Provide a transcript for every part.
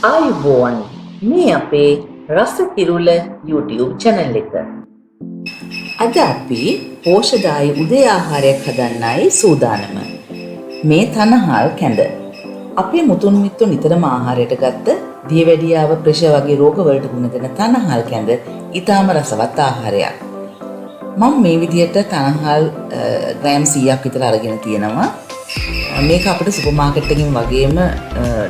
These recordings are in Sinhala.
ආයුබෝවන් මේ අපේ රස කිරුල YouTube channel එක. අද අපි පෝෂදායී උදේ ආහාරයක් හදන්නයි සූදානම. මේ තනහල් කැඳ. අපේ මුතුන් මිත්තෝ නිතරම ආහාරයට ගත්ත දියවැඩියාව ප්‍රෙෂර් වගේ රෝග වලට ගුණ දෙන තනහල් කැඳ ඊටාම රසවත් ආහාරයක්. මම මේ විදිහට තනහල් ග්‍රෑම් 100ක් විතර අරගෙන තියෙනවා. මේක අපිට සුපර් මාකට් එකකින් වගේම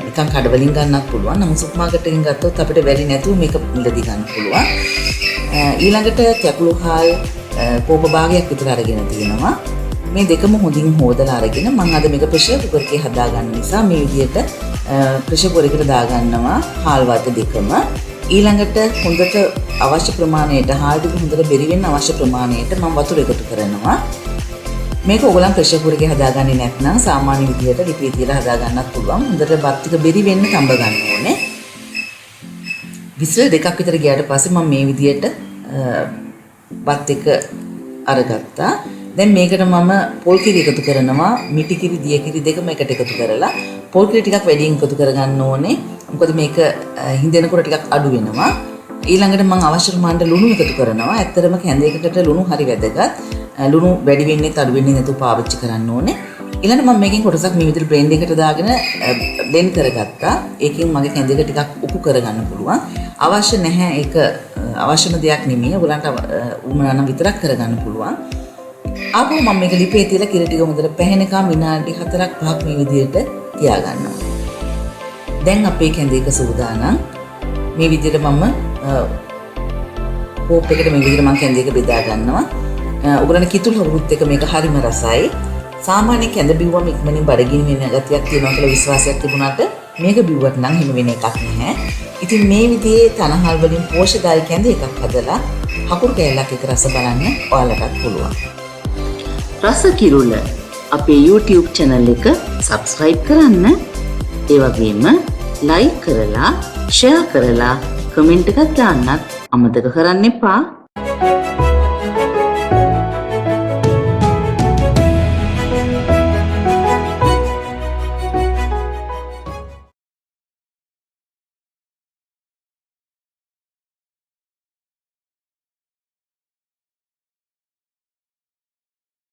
නිකන් කඩවලින් ගන්නත් පුළුවන්. නමුත් සුපර් මාකට් එකකින් ගත්තොත් අපිට වැඩි නැතුව මේක මිලදී ගන්න පුළුවන්. ඊළඟට කැකුළු හාල් කෝප භාගයක් විතර අරගෙන තියෙනවා. මේ දෙකම හොඳින් හොදලා අරගෙන මම අද මේක ප්‍රෙෂර් කුකර් එකේ හදා ගන්න නිසා මේ විදිහට ප්‍රෙෂර් කුකර් එකට දා ගන්නවා හාල් වර්ග දෙකම. ඊළඟට හොඳට අවශ්‍ය ප්‍රමාණයට හාල් ටික හොඳට බෙරි වෙන්න අවශ්‍ය ප්‍රමාණයට මම වතුර එකතු කරනවා. මේක ඔයගොල්ලන් ප්‍රෙෂර් කුකර් එකේ හදාගන්නේ නැත්නම් සාමාන්‍ය විදිහට ලිපේ තියලා හදා ගන්නත් පුළුවන්. හොඳට බත් ටික බෙරි වෙන්න තඹ ගන්න ඕනේ. විසිල් දෙකක් විතර ගියාට පස්සේ මම මේ විදිහට බත් එක අරගත්තා. දැන් මේකට මම පොල් කිරි එකතු කරනවා. මිටි කිරි, දිය කිරි දෙකම එකට එකතු කරලා පොල් කිරි ටිකක් වැඩියෙන් එකතු කරගන්න ඕනේ. මොකද මේක හින්දෙනකොට ටිකක් අඩු වෙනවා. ඊළඟට මම අවශ්‍ය ප්‍රමාණයට ලුණු එකතු කරනවා. ඇත්තටම කැඳයකට ලුණු හරි වැදගත්. ලුණු වැඩි වෙන්නේ අඩු වෙන්නේ නැතුව පාවිච්චි කරන්න ඕනේ. ඊළඟට මම මේකෙන් කොටසක් මේ විදිහට බ්ලෙන්ඩ් එකට දාගෙන බ්ලෙන්ඩ් කරගත්තා. ඒකෙන් මගේ කැඳයක ටිකක් උකු කරගන්න පුළුවන්. අවශ්‍ය නැහැ ඒක අවශ්‍යම දෙයක් නෙමෙයි. ඔයගලන්ට උමනා නම් විතරක් කරගන්න පුළුවන්. ආපහු මම මේක ලිපේ තියලා කිරි ටික හොඳට පැහැෙනකම් විනාඩි 4-5ක් මේ විදිහට තියාගන්නවා. දැන් අපේ කැඳයක සූදානම්. මේ විදිහට මම කෝප් එකට මේ විදිහට මම කැඳයක බෙදා ගන්නවා. ඔයගොල්ලන් කිතුල් හවුරුත් එක මේක හරිම රසයි. සාමාන්‍ය කැඳ බිව්වම ඉක්මනින් බඩගිනි වෙන ගතියක් තියෙනවා කියලා විශ්වාසයක් තිබුණාට මේක බිව්වට නම් එහෙම වෙන එකක් නැහැ. ඉතින් මේ විදිහේ තනහල් වලින් පෝෂදායී කැඳ එකක් හදලා හකුරු කෑල්ලක් එක රස බලන්න ඔයාලටත් පුළුවන්. රස කිරුල අපේ YouTube channel එක subscribe කරන්න. ඒ වගේම like කරලා, share කරලා, comment එකක් දාන්නත් අමතක කරන්න එපා.